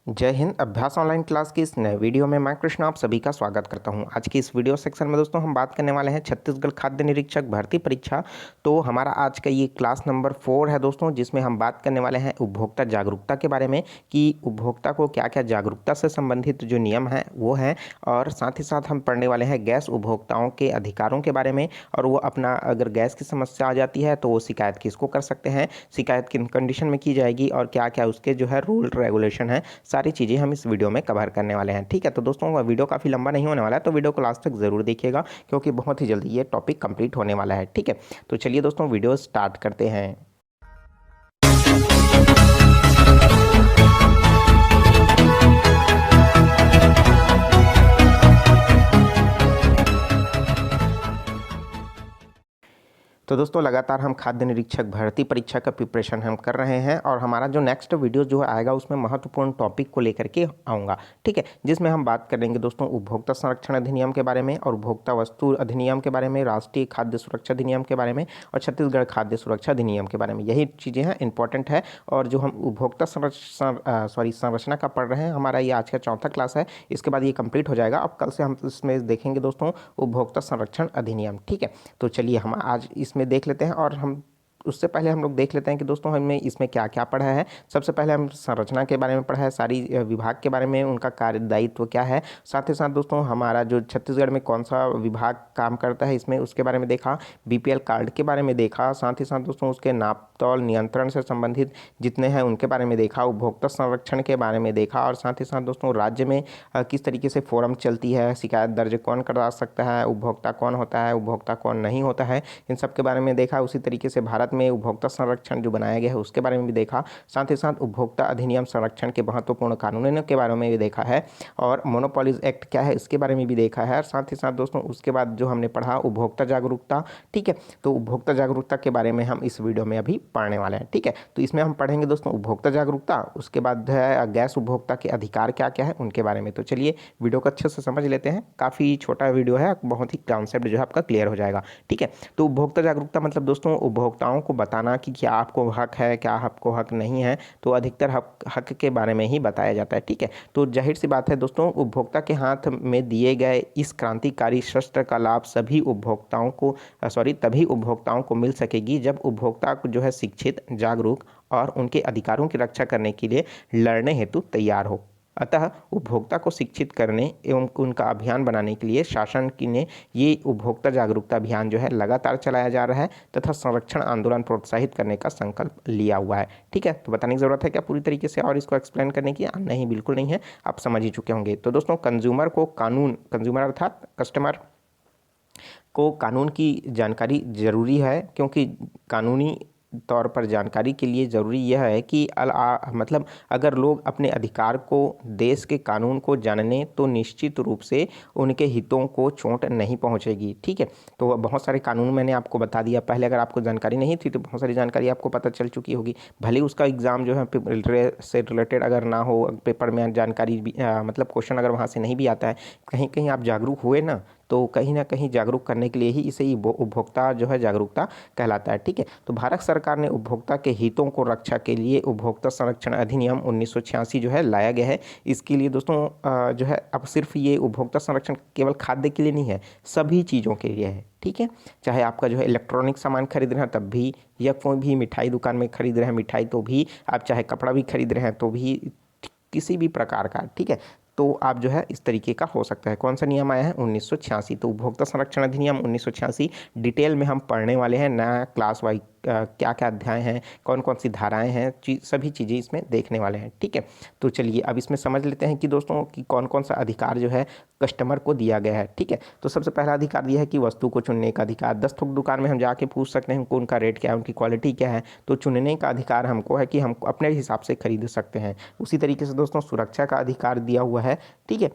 जय हिंद। अभ्यास online class की इस नए वीडियो में मैं कृष्ण आप सभी का स्वागत करता हूं। आज की इस वीडियो सेक्शन में दोस्तों हम बात करने वाले हैं छत्तीसगढ़ खाद्य निरीक्षक भर्ती परीक्षा। तो हमारा आज का ये क्लास नंबर 4 है दोस्तों, जिसमें हम बात करने वाले हैं उपभोक्ता जागरूकता के बारे में कि उपभोक्ता को क्या क्या जागरूकता से संबंधित जो नियम हैं वो हैं, और साथ ही साथ हम पढ़ने वाले हैं गैस उपभोक्ताओं के अधिकारों के बारे में। और वो अपना अगर गैस की समस्या आ जाती है तो वो शिकायत किसको कर सकते हैं, शिकायत किन कंडीशन में की जाएगी, और क्या क्या उसके जो है रूल रेगुलेशन है, सारी चीज़ें हम इस वीडियो में कवर करने वाले हैं। ठीक है, तो दोस्तों वीडियो काफ़ी लंबा नहीं होने वाला है, तो वीडियो को लास्ट तक ज़रूर देखिएगा क्योंकि बहुत ही जल्दी ये टॉपिक कंप्लीट होने वाला है। ठीक है, तो चलिए दोस्तों वीडियो स्टार्ट करते हैं। तो दोस्तों लगातार हम खाद्य निरीक्षक भर्ती परीक्षा का प्रिपरेशन हम कर रहे हैं, और हमारा जो नेक्स्ट वीडियो जो आएगा उसमें महत्वपूर्ण टॉपिक को लेकर के आऊँगा। ठीक है, जिसमें हम बात करेंगे दोस्तों उपभोक्ता संरक्षण अधिनियम के बारे में, और उपभोक्ता वस्तु अधिनियम के बारे में, राष्ट्रीय खाद्य सुरक्षा अधिनियम के बारे में, और छत्तीसगढ़ खाद्य सुरक्षा अधिनियम के बारे में। यही चीज़ें हैं, इंपॉर्टेंट है। और जो हम उपभोक्ता संरचना का पढ़ रहे हैं, हमारा ये आज का चौथा क्लास है। इसके बाद ये कंप्लीट हो जाएगा। अब कल से हम इसमें देखेंगे दोस्तों उपभोक्ता संरक्षण अधिनियम। ठीक है, तो चलिए हम आज इसमें देख लेते हैं। और हम उससे पहले हम लोग देख लेते हैं कि दोस्तों हमने इसमें क्या क्या पढ़ा है। सबसे पहले हम संरचना के बारे में पढ़ा है, सारी विभाग के बारे में, उनका कार्य दायित्व क्या है। साथ ही साथ दोस्तों हमारा जो छत्तीसगढ़ में कौन सा विभाग काम करता है इसमें, उसके बारे में देखा। बीपीएल कार्ड के बारे में देखा। साथ ही साथ दोस्तों उसके नाप तौल नियंत्रण से संबंधित जितने हैं उनके बारे में देखा। उपभोक्ता संरक्षण के बारे में देखा। और साथ ही साथ दोस्तों राज्य में किस तरीके से फोरम चलती है, शिकायत दर्ज कौन करा सकता है, उपभोक्ता कौन होता है, उपभोक्ता कौन नहीं होता है, इन सब के बारे में देखा। उसी तरीके से भारत में उपभोक्ता संरक्षण जो बनाया गया है उसके बारे में भी देखा। साथ ही साथ उपभोक्ता अधिनियम संरक्षण के महत्वपूर्ण कानूनों के बारे में भी देखा है, और मोनोपोलीज एक्ट क्या है इसके बारे में भी देखा है। और साथ ही साथ दोस्तों उसके बाद जो हमने पढ़ा उपभोक्ता जागरूकता। ठीक है, तो उपभोक्ता जागरूकता के बारे में हम इस वीडियो में अभी पढ़ने वाले हैं। ठीक है, तो इसमें हम पढ़ेंगे दोस्तों उपभोक्ता जागरूकता, उसके बाद है गैस उपभोक्ता के अधिकार क्या क्या है उनके बारे में। तो चलिए वीडियो को अच्छे से समझ लेते हैं। काफ़ी छोटा वीडियो है, बहुत ही कॉन्सेप्ट जो है आपका क्लियर हो जाएगा। ठीक है, तो उपभोक्ता जागरूकता मतलब दोस्तों उपभोक्ताओं को बताना कि क्या आपको हक है, क्या आपको हक नहीं है। तो अधिकतर हक के बारे में ही बताया जाता है। ठीक है, तो जाहिर सी बात है दोस्तों उपभोक्ता के हाथ में दिए गए इस क्रांतिकारी शस्त्र का लाभ सभी उपभोक्ताओं को तभी उपभोक्ताओं को मिल सकेगी जब उपभोक्ता को जो है शिक्षित, जागरूक और उनके अधिकारों की रक्षा करने के लिए लड़ने हेतु तैयार हो। अतः उपभोक्ता को शिक्षित करने एवं उनका अभियान बनाने के लिए शासन की ने ये उपभोक्ता जागरूकता अभियान जो है लगातार चलाया जा रहा है तथा संरक्षण आंदोलन प्रोत्साहित करने का संकल्प लिया हुआ है। ठीक है, तो बताने की ज़रूरत है क्या पूरी तरीके से और इसको एक्सप्लेन करने की? नहीं, बिल्कुल नहीं है, आप समझ ही चुके होंगे। तो दोस्तों कंज्यूमर अर्थात कस्टमर को कानून की जानकारी ज़रूरी है, क्योंकि कानूनी तौर पर जानकारी के लिए ज़रूरी यह है कि मतलब अगर लोग अपने अधिकार को, देश के कानून को जाने तो निश्चित रूप से उनके हितों को चोट नहीं पहुंचेगी। ठीक है, तो बहुत सारे कानून मैंने आपको बता दिया पहले, अगर आपको जानकारी नहीं थी तो बहुत सारी जानकारी आपको पता चल चुकी होगी। भले उसका एग्ज़ाम जो है से रिलेटेड अगर ना हो, पेपर में जानकारी मतलब क्वेश्चन अगर वहाँ से नहीं भी आता है, कहीं कहीं आप जागरूक हुए ना, तो कहीं ना कहीं जागरूक करने के लिए ही इसे ही उपभोक्ता जो है जागरूकता कहलाता है। ठीक है, तो भारत सरकार ने उपभोक्ता के हितों को रक्षा के लिए उपभोक्ता संरक्षण अधिनियम 1986 जो है लाया गया है। इसके लिए दोस्तों जो है अब सिर्फ ये उपभोक्ता संरक्षण केवल खाद्य के लिए नहीं है, सभी चीज़ों के लिए है। ठीक है, चाहे आपका जो है इलेक्ट्रॉनिक सामान खरीद रहे हैं तब भी, या कोई भी मिठाई दुकान में खरीद रहे हैं मिठाई तो भी, आप चाहे कपड़ा भी खरीद रहे हैं तो भी, किसी भी प्रकार का। ठीक है, तो आप जो है इस तरीके का हो सकता है। कौन सा नियम आया है? 1986। तो उपभोक्ता संरक्षण अधिनियम 1986 डिटेल में हम पढ़ने वाले हैं। नया क्लास वाइज क्या क्या अध्याय हैं, कौन कौन सी धाराएं हैं, सभी चीज़ें इसमें देखने वाले हैं। ठीक है, तो चलिए अब इसमें समझ लेते हैं कि दोस्तों कि कौन कौन सा अधिकार जो है कस्टमर को दिया गया है। ठीक है, तो सबसे पहला अधिकार दिया है कि वस्तु को चुनने का अधिकार। 10 थोक दुकान में हम जाके पूछ सकते हैं उनका रेट क्या है, उनकी क्वालिटी क्या है, तो चुनने का अधिकार हमको है कि हम अपने हिसाब से खरीद सकते हैं। उसी तरीके से दोस्तों सुरक्षा का अधिकार दिया हुआ है। ठीक है,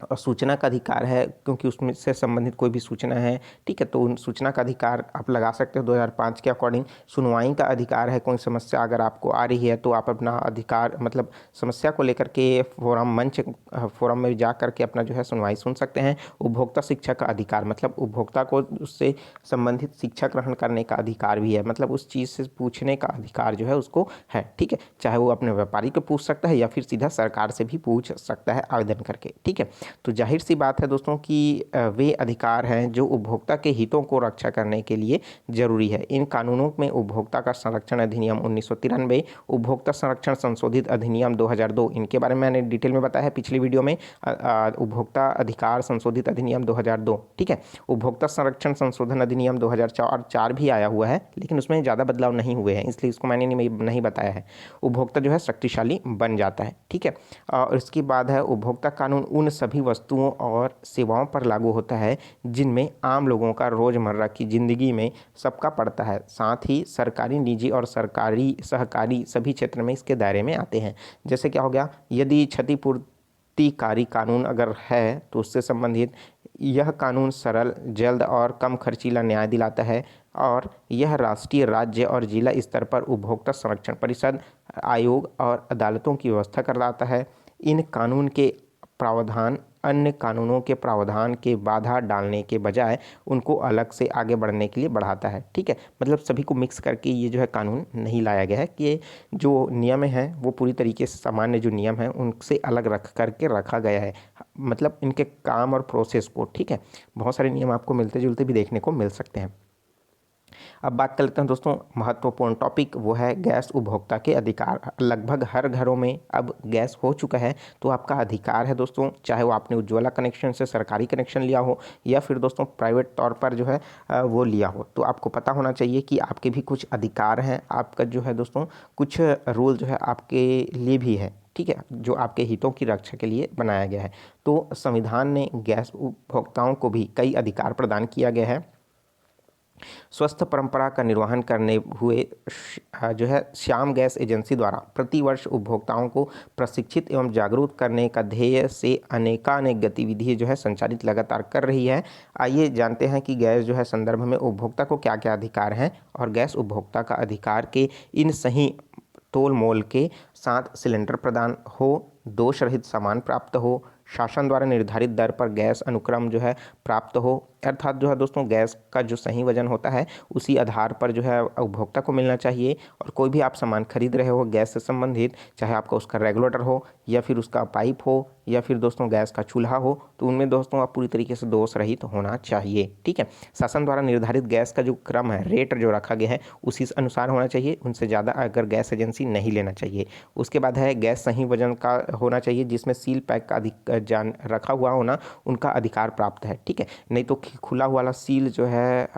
और सूचना का अधिकार है, क्योंकि उसमें से संबंधित कोई भी सूचना है, ठीक है, तो उन सूचना का अधिकार आप लगा सकते हो 2005 के अकॉर्डिंग। सुनवाई का अधिकार है, कोई समस्या अगर आपको आ रही है तो आप अपना अधिकार मतलब समस्या को लेकर के फोरम में जा करके अपना जो है सुनवाई सुन सकते हैं। उपभोक्ता शिक्षा का अधिकार मतलब उपभोक्ता को उससे संबंधित शिक्षा ग्रहण करने का अधिकार भी है, मतलब उस चीज़ से पूछने का अधिकार जो है उसको है, ठीक है, चाहे वो अपने व्यापारी को पूछ सकता है या फिर सीधा सरकार से भी पूछ सकता है आवेदन करके, ठीक है। तो जाहिर सी बात है दोस्तों कि वे अधिकार हैं जो उपभोक्ता के हितों को रक्षा करने के लिए जरूरी है। इन कानूनों में उपभोक्ता का संरक्षण अधिनियम 1993, उपभोक्ता संरक्षण संशोधित अधिनियम 2002, इनके बारे में मैंने डिटेल में बताया है पिछली वीडियो में। उपभोक्ता अधिकार संशोधित अधिनियम 2002, ठीक है। उपभोक्ता संरक्षण संशोधन अधिनियम 2004 भी आया हुआ है, लेकिन उसमें ज़्यादा बदलाव नहीं हुए हैं, इसलिए इसको मैंने नहीं बताया है। उपभोक्ता जो है शक्तिशाली बन जाता है, ठीक है। और इसके बाद है उपभोक्ता कानून उन सभी वस्तुओं और सेवाओं पर लागू होता है जिनमें आम लोगों का रोजमर्रा की जिंदगी में सबका पड़ता है, साथ ही सरकारी, निजी और सरकारी सहकारी सभी क्षेत्र में इसके दायरे में आते हैं। जैसे क्या हो गया, यदि क्षतिपूर्तिकारी कानून अगर है तो उससे संबंधित यह कानून सरल, जल्द और कम खर्चीला न्याय दिलाता है, और यह राष्ट्रीय, राज्य और जिला स्तर पर उपभोक्ता संरक्षण परिषद, आयोग और अदालतों की व्यवस्था करवाता है। इन कानून के प्रावधान अन्य कानूनों के प्रावधान के बाधा डालने के बजाय उनको अलग से आगे बढ़ने के लिए बढ़ाता है, ठीक है। मतलब सभी को मिक्स करके ये जो है कानून नहीं लाया गया है कि जो नियम है वो पूरी तरीके से सामान्य जो नियम है उनसे अलग रख करके रखा गया है, मतलब इनके काम और प्रोसेस को, ठीक है। बहुत सारे नियम आपको मिलते जुलते भी देखने को मिल सकते हैं। अब बात कर लेते हैं दोस्तों महत्वपूर्ण टॉपिक, वो है गैस उपभोक्ता के अधिकार। लगभग हर घरों में अब गैस हो चुका है, तो आपका अधिकार है दोस्तों, चाहे वो आपने उज्ज्वला कनेक्शन से सरकारी कनेक्शन लिया हो या फिर दोस्तों प्राइवेट तौर पर जो है वो लिया हो, तो आपको पता होना चाहिए कि आपके भी कुछ अधिकार हैं। आपका जो है दोस्तों कुछ रूल जो है आपके लिए भी है, ठीक है, जो आपके हितों की रक्षा के लिए बनाया गया है। तो संविधान ने गैस उपभोक्ताओं को भी कई अधिकार प्रदान किया गया है। स्वस्थ परंपरा का निर्वहन करने हुए जो है श्याम गैस एजेंसी द्वारा प्रतिवर्ष उपभोक्ताओं को प्रशिक्षित एवं जागरूक करने का ध्येय से अनेकानेक गतिविधि जो है संचालित लगातार कर रही है। आइए जानते हैं कि गैस जो है संदर्भ में उपभोक्ता को क्या क्या अधिकार हैं, और गैस उपभोक्ता का अधिकार के इन सही तोल मोल के साथ सिलेंडर प्रदान हो, दोष रहित सामान प्राप्त हो, शासन द्वारा निर्धारित दर पर गैस अनुक्रम जो है प्राप्त हो, अर्थात जो है दोस्तों गैस का जो सही वजन होता है उसी आधार पर जो है उपभोक्ता को मिलना चाहिए। और कोई भी आप सामान खरीद रहे हो गैस से संबंधित, चाहे आपका उसका रेगुलेटर हो या फिर उसका पाइप हो या फिर दोस्तों गैस का चूल्हा हो, तो उनमें दोस्तों आप पूरी तरीके से दोष रहित होना चाहिए, ठीक है। शासन द्वारा निर्धारित गैस का जो क्रम है, रेट जो रखा गया है उसी अनुसार होना चाहिए, उनसे ज़्यादा अगर गैस एजेंसी नहीं लेना चाहिए। उसके बाद है गैस सही वजन का होना चाहिए, जिसमें सील पैक का जान रखा हुआ होना उनका अधिकार प्राप्त है, ठीक है। नहीं तो खुला वाला सील जो है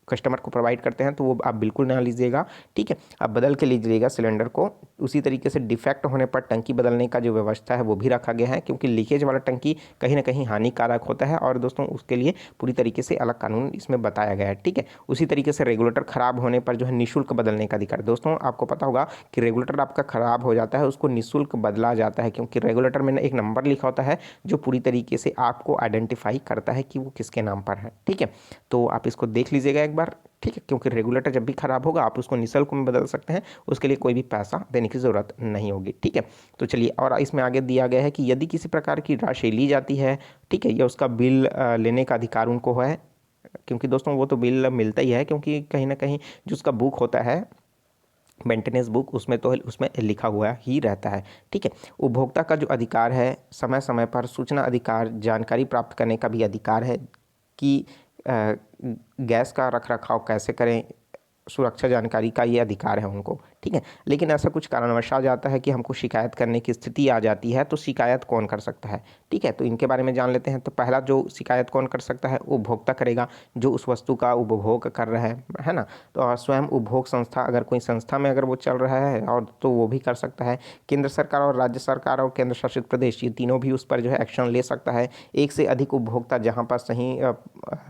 कस्टमर को प्रोवाइड करते हैं तो वो आप बिल्कुल ना लीजिएगा, ठीक है। आप बदल के लीजिएगा सिलेंडर को। उसी तरीके से डिफेक्ट होने पर टंकी बदलने का जो व्यवस्था है वो भी रखा गया है, क्योंकि लीकेज वाला टंकी कहीं ना कहीं हानिकारक होता है, और दोस्तों उसके लिए पूरी तरीके से अलग कानून इसमें बताया गया है, ठीक है। उसी तरीके से रेगुलेटर खराब होने पर जो है निःशुल्क बदलने का अधिकार। दोस्तों आपको पता होगा कि रेगुलेटर आपका खराब हो जाता है, उसको निःशुल्क बदला जाता है, क्योंकि रेगुलेटर में एक नंबर लिखा होता है जो पूरी तरीके से आपको आइडेंटिफाई करता है कि वो किसके नाम पर है, ठीक है। तो आप इसको देख लीजिएगा एक बार, ठीक है, क्योंकि रेगुलेटर जब भी खराब होगा आप उसको निःशुल्क में बदल सकते हैं, उसके लिए कोई भी पैसा देने की ज़रूरत नहीं होगी, ठीक है। तो चलिए, और इसमें आगे दिया गया है कि यदि किसी प्रकार की राशि ली जाती है, ठीक है, या उसका बिल लेने का अधिकार उनको है, क्योंकि दोस्तों वो तो बिल मिलता ही है, क्योंकि कहीं ना कहीं जो उसका बुक होता है मेंटेनेंस बुक, उसमें तो उसमें लिखा हुआ ही रहता है, ठीक है। उपभोक्ता का जो अधिकार है, समय समय पर सूचना अधिकार, जानकारी प्राप्त करने का भी अधिकार है कि गैस का रख रखाव कैसे करें, सुरक्षा जानकारी का ये अधिकार है उनको, ठीक है। लेकिन ऐसा कुछ कारणवश आ जाता है कि हमको शिकायत करने की स्थिति आ जाती है, तो शिकायत कौन कर सकता है, ठीक है। तो इनके बारे में जान लेते हैं। तो पहला जो शिकायत कौन कर सकता है, उपभोक्ता करेगा जो उस वस्तु का उपभोग कर रहा है ना। तो स्वयं उपभोग संस्था, अगर कोई संस्था में अगर वो चल रहा है और तो वो भी कर सकता है। केंद्र सरकार और राज्य सरकार और केंद्र शासित प्रदेश, ये तीनों भी उस पर जो है एक्शन ले सकता है। एक से अधिक उपभोक्ता जहाँ पर सही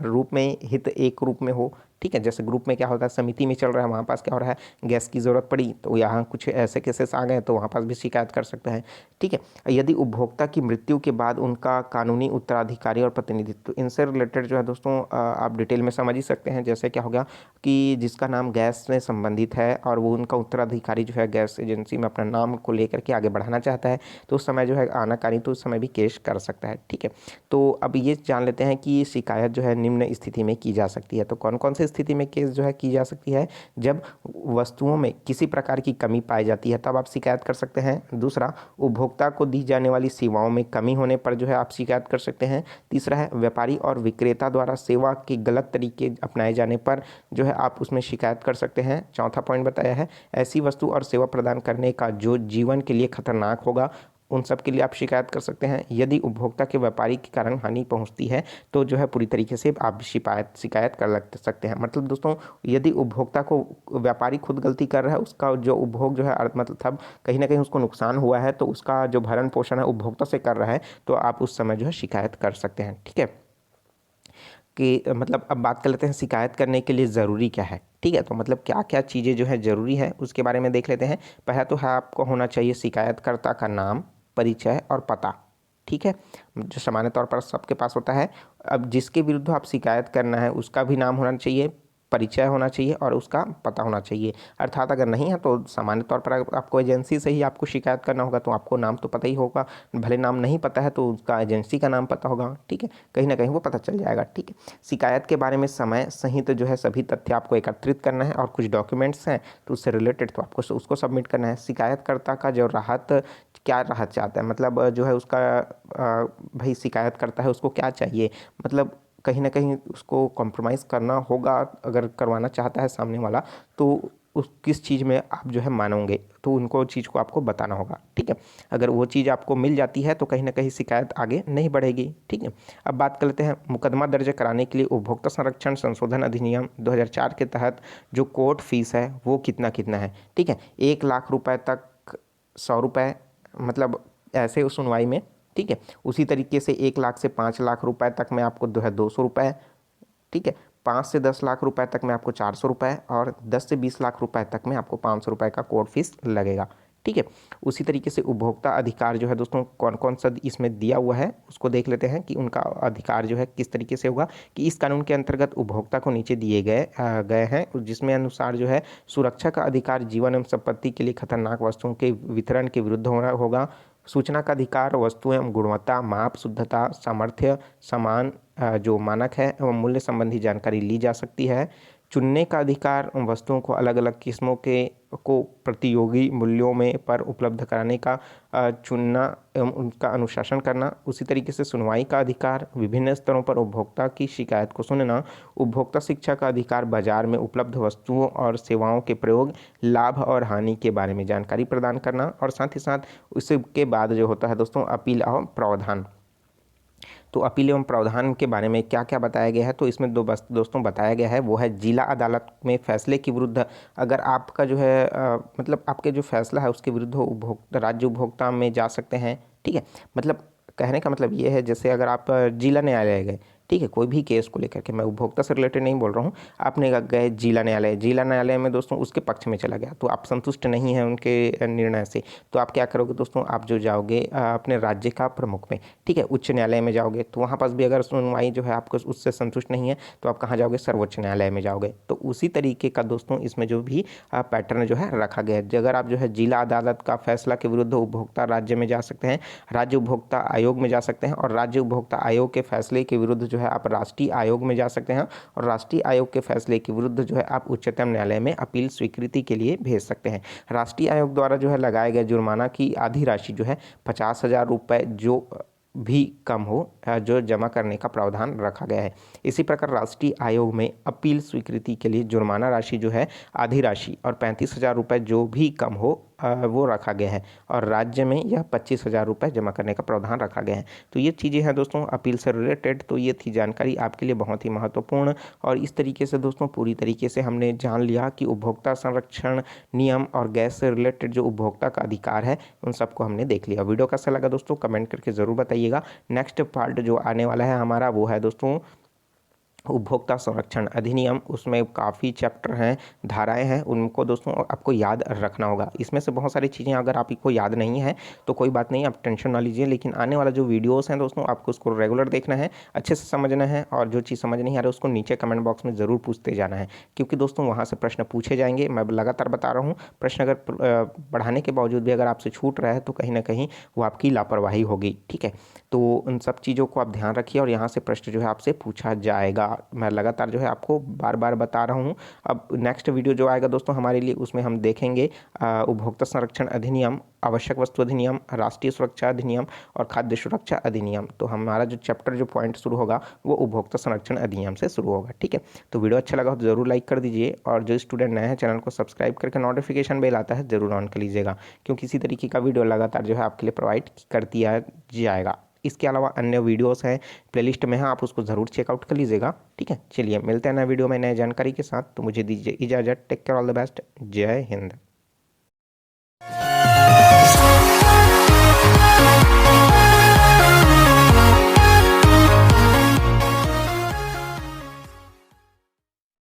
रूप में हित एक रूप में हो, ठीक है। जैसे ग्रुप में क्या होता है, समिति में चल रहा है, वहाँ पास क्या हो रहा है, गैस की ज़रूरत पड़ी पड़ी, तो यहाँ कुछ ऐसे केसेस आ गए तो वहाँ पास भी शिकायत कर सकते हैं। ठीक है, यदि उपभोक्ता की मृत्यु के बाद उनका कानूनी उत्तराधिकारी और प्रतिनिधित्व, इनसे रिलेटेड जो है दोस्तों आप डिटेल में समझ ही सकते हैं। जैसे क्या हो गया कि जिसका नाम गैस से संबंधित है और वो उनका उत्तराधिकारी जो है गैस एजेंसी में अपना नाम को लेकर के आगे बढ़ाना चाहता है, तो उस समय जो है आनाकानी, तो उस समय भी केस कर सकता है। ठीक है, तो अब ये जान लेते हैं कि शिकायत जो है निम्न स्थिति में की जा सकती है। तो कौन कौन सी स्थिति में केस जो है की जा सकती है? जब वस्तुओं में किसी प्रकार की कमी पाई जाती है तब आप शिकायत कर सकते हैं। दूसरा, उपभोक्ता को दी जाने वाली सेवाओं में कमी होने पर जो है आप शिकायत कर सकते हैं। तीसरा है, व्यापारी और विक्रेता द्वारा सेवा के गलत तरीके अपनाए जाने पर जो है आप उसमें शिकायत कर सकते हैं। चौथा पॉइंट बताया है, ऐसी वस्तु और सेवा प्रदान करने का जो जीवन के लिए खतरनाक होगा, उन सब के लिए आप शिकायत कर सकते हैं। यदि उपभोक्ता के व्यापारी के कारण हानि पहुंचती है तो जो है पूरी तरीके से आप शिकायत कर सकते हैं। मतलब दोस्तों, यदि उपभोक्ता को व्यापारी खुद गलती कर रहा है, उसका जो उपभोग जो है मतलब कहीं ना कहीं उसको नुकसान हुआ है, तो उसका जो भरण पोषण है उपभोक्ता से कर रहा है, तो आप उस समय जो है शिकायत कर सकते हैं। ठीक है, कि मतलब अब बात कर लेते हैं शिकायत करने के लिए ज़रूरी क्या है। ठीक है, तो मतलब क्या क्या चीज़ें जो है ज़रूरी है उसके बारे में देख लेते हैं। पहला तो है, आपको होना चाहिए शिकायतकर्ता का नाम, परिचय और पता। ठीक है, जो सामान्य तौर पर सबके पास होता है। अब जिसके विरुद्ध आप शिकायत करना है उसका भी नाम होना चाहिए, परिचय होना चाहिए और उसका पता होना चाहिए। अर्थात अगर नहीं है तो सामान्य तौर पर आपको एजेंसी से ही आपको शिकायत करना होगा, तो आपको नाम तो पता ही होगा। भले नाम नहीं पता है तो उसका एजेंसी का नाम पता होगा। ठीक है, कहीं ना कहीं वो पता चल जाएगा। ठीक है, शिकायत के बारे में समय सहित जो है सभी तथ्य आपको एकत्रित करना है और कुछ डॉक्यूमेंट्स हैं तो उससे रिलेटेड तो आपको उसको सबमिट करना है। शिकायतकर्ता का जो क्या राहत चाहता है, मतलब जो है उसका भाई शिकायत करता है उसको क्या चाहिए, मतलब कहीं ना कहीं उसको कॉम्प्रोमाइज़ करना होगा। अगर करवाना चाहता है सामने वाला तो उस किस चीज़ में आप जो है मानोगे, तो उनको चीज़ को आपको बताना होगा। ठीक है, अगर वो चीज़ आपको मिल जाती है तो कहीं ना कहीं शिकायत आगे नहीं बढ़ेगी। ठीक है, अब बात कर लेते हैं मुकदमा दर्ज कराने के लिए उपभोक्ता संरक्षण संशोधन अधिनियम 2004 के तहत जो कोर्ट फीस है वो कितना कितना है। ठीक है, 1 लाख रुपए तक 100 रुपये, मतलब ऐसे उस सुनवाई में। ठीक है, उसी तरीके से 1 लाख से 5 लाख रुपए तक में आपको जो है 200 रुपये। ठीक है, 5 से 10 लाख रुपए तक में आपको 400 रुपये और 10 से 20 लाख रुपए तक में आपको 500 रुपये का कोर्ट फीस लगेगा। ठीक है, उसी तरीके से उपभोक्ता अधिकार जो है दोस्तों कौन कौन सा इसमें दिया हुआ है उसको देख लेते हैं कि उनका अधिकार जो है किस तरीके से होगा। कि इस कानून के अंतर्गत उपभोक्ता को नीचे दिए गए हैं, जिसमें अनुसार जो है सुरक्षा का अधिकार जीवन एवं संपत्ति के लिए खतरनाक वस्तुओं के वितरण के विरुद्ध होगा। सूचना का अधिकार वस्तु एवं गुणवत्ता, माप, शुद्धता, सामर्थ्य, समान जो मानक है एवं मूल्य संबंधी जानकारी ली जा सकती है। चुनने का अधिकार वस्तुओं को अलग अलग किस्मों के को प्रतियोगी मूल्यों में पर उपलब्ध कराने का चुनना एवं उनका अनुशासन करना। उसी तरीके से सुनवाई का अधिकार, विभिन्न स्तरों पर उपभोक्ता की शिकायत को सुनना। उपभोक्ता शिक्षा का अधिकार, बाजार में उपलब्ध वस्तुओं और सेवाओं के प्रयोग, लाभ और हानि के बारे में जानकारी प्रदान करना। और साथ ही साथ उसके बाद जो होता है दोस्तों अपील और प्रावधान। तो अपील एवं प्रावधान के बारे में क्या क्या बताया गया है, तो इसमें दोस्तों बताया गया है वो है जिला अदालत में फैसले के विरुद्ध अगर आपका जो है मतलब आपके जो फैसला है उसके विरुद्ध उपभोक्ता राज्य उपभोक्ता में जा सकते हैं। ठीक है, मतलब कहने का मतलब ये है जैसे अगर आप जिला न्यायालय गए, ठीक है, कोई भी केस को लेकर के, मैं उपभोक्ता से रिलेटेड नहीं बोल रहा हूँ, आपने गए जिला न्यायालय में दोस्तों उसके पक्ष में चला गया तो आप संतुष्ट नहीं हैं उनके निर्णय से, तो आप क्या करोगे दोस्तों, आप जो जाओगे अपने राज्य का प्रमुख में, ठीक है, उच्च न्यायालय में जाओगे। तो वहाँ पास भी अगर सुनवाई जो है आपको उससे संतुष्ट नहीं है तो आप कहाँ जाओगे, सर्वोच्च न्यायालय में जाओगे। तो उसी तरीके का दोस्तों इसमें जो भी पैटर्न जो है रखा गया है। अगर आप जो है जिला अदालत का फैसला के विरुद्ध उपभोक्ता राज्य में जा सकते हैं, राज्य उपभोक्ता आयोग में जा सकते हैं, और राज्य उपभोक्ता आयोग के फैसले के विरुद्ध जो है आप राष्ट्रीय आयोग में जा सकते हैं, और राष्ट्रीय आयोग के फैसले के विरुद्ध जो है आप उच्चतम न्यायालय में अपील स्वीकृति के लिए भेज सकते हैं। राष्ट्रीय आयोग द्वारा जो है लगाए गए जुर्माना की आधी राशि जो है 50,000 रुपये जो भी कम हो जो जमा करने का प्रावधान रखा गया है। इसी प्रकार राष्ट्रीय आयोग में अपील स्वीकृति के लिए जुर्माना राशि जो है आधी राशि और 35,000 रुपये जो भी कम हो वो रखा गया है, और राज्य में यह 25,000 रुपये जमा करने का प्रावधान रखा गया है। तो ये चीज़ें हैं दोस्तों अपील से रिलेटेड। तो ये थी जानकारी आपके लिए बहुत ही महत्वपूर्ण, और इस तरीके से दोस्तों पूरी तरीके से हमने जान लिया कि उपभोक्ता संरक्षण नियम और गैस से रिलेटेड जो उपभोक्ता का अधिकार है उन सबको हमने देख लिया। वीडियो कैसा लगा दोस्तों कमेंट करके ज़रूर बताइएगा। नेक्स्ट पार्ट जो आने वाला है हमारा वो है दोस्तों उपभोक्ता संरक्षण अधिनियम, उसमें काफ़ी चैप्टर हैं, धाराएं हैं, उनको दोस्तों आपको याद रखना होगा। इसमें से बहुत सारी चीज़ें अगर आपको याद नहीं है तो कोई बात नहीं, आप टेंशन ना लीजिए, लेकिन आने वाला जो वीडियोस हैं दोस्तों आपको उसको रेगुलर देखना है, अच्छे से समझना है, और जो चीज़ समझ नहीं आ रहा है उसको नीचे कमेंट बॉक्स में ज़रूर पूछते जाना है, क्योंकि दोस्तों वहाँ से प्रश्न पूछे जाएंगे। मैं लगातार बता रहा हूँ, प्रश्न अगर पढ़ाने के बावजूद भी अगर आपसे छूट रहा है तो कहीं ना कहीं वो आपकी लापरवाही होगी, ठीक है। तो उन सब चीज़ों को आप ध्यान रखिए, और यहाँ से प्रश्न जो है आपसे पूछा जाएगा। मैं लगातार जो है आपको बार बार बता रहा हूँ। अब नेक्स्ट वीडियो जो आएगा दोस्तों हमारे लिए, उसमें हम देखेंगे उपभोक्ता संरक्षण अधिनियम, आवश्यक वस्तु अधिनियम, राष्ट्रीय सुरक्षा अधिनियम और खाद्य सुरक्षा अधिनियम। तो हमारा जो चैप्टर जो पॉइंट शुरू होगा वो उपभोक्ता संरक्षण अधिनियम से शुरू होगा, ठीक है। तो वीडियो अच्छा लगा तो ज़रूर लाइक कर दीजिए, और जो स्टूडेंट नए हैं चैनल को सब्सक्राइब करके नोटिफिकेशन बेल आता है ज़रूर ऑन कर लीजिएगा, क्योंकि इसी तरीके का वीडियो लगातार जो है आपके लिए प्रोवाइड कर दिया जाएगा। इसके अलावा अन्य वीडियोस हैं, प्लेलिस्ट में है, आप उसको ज़रूर चेकआउट कर लीजिएगा, ठीक है। चलिए मिलते हैं नए वीडियो में नए जानकारी के साथ, तो मुझे दीजिए इजाज़त। Take care, all the best, जय हिंद।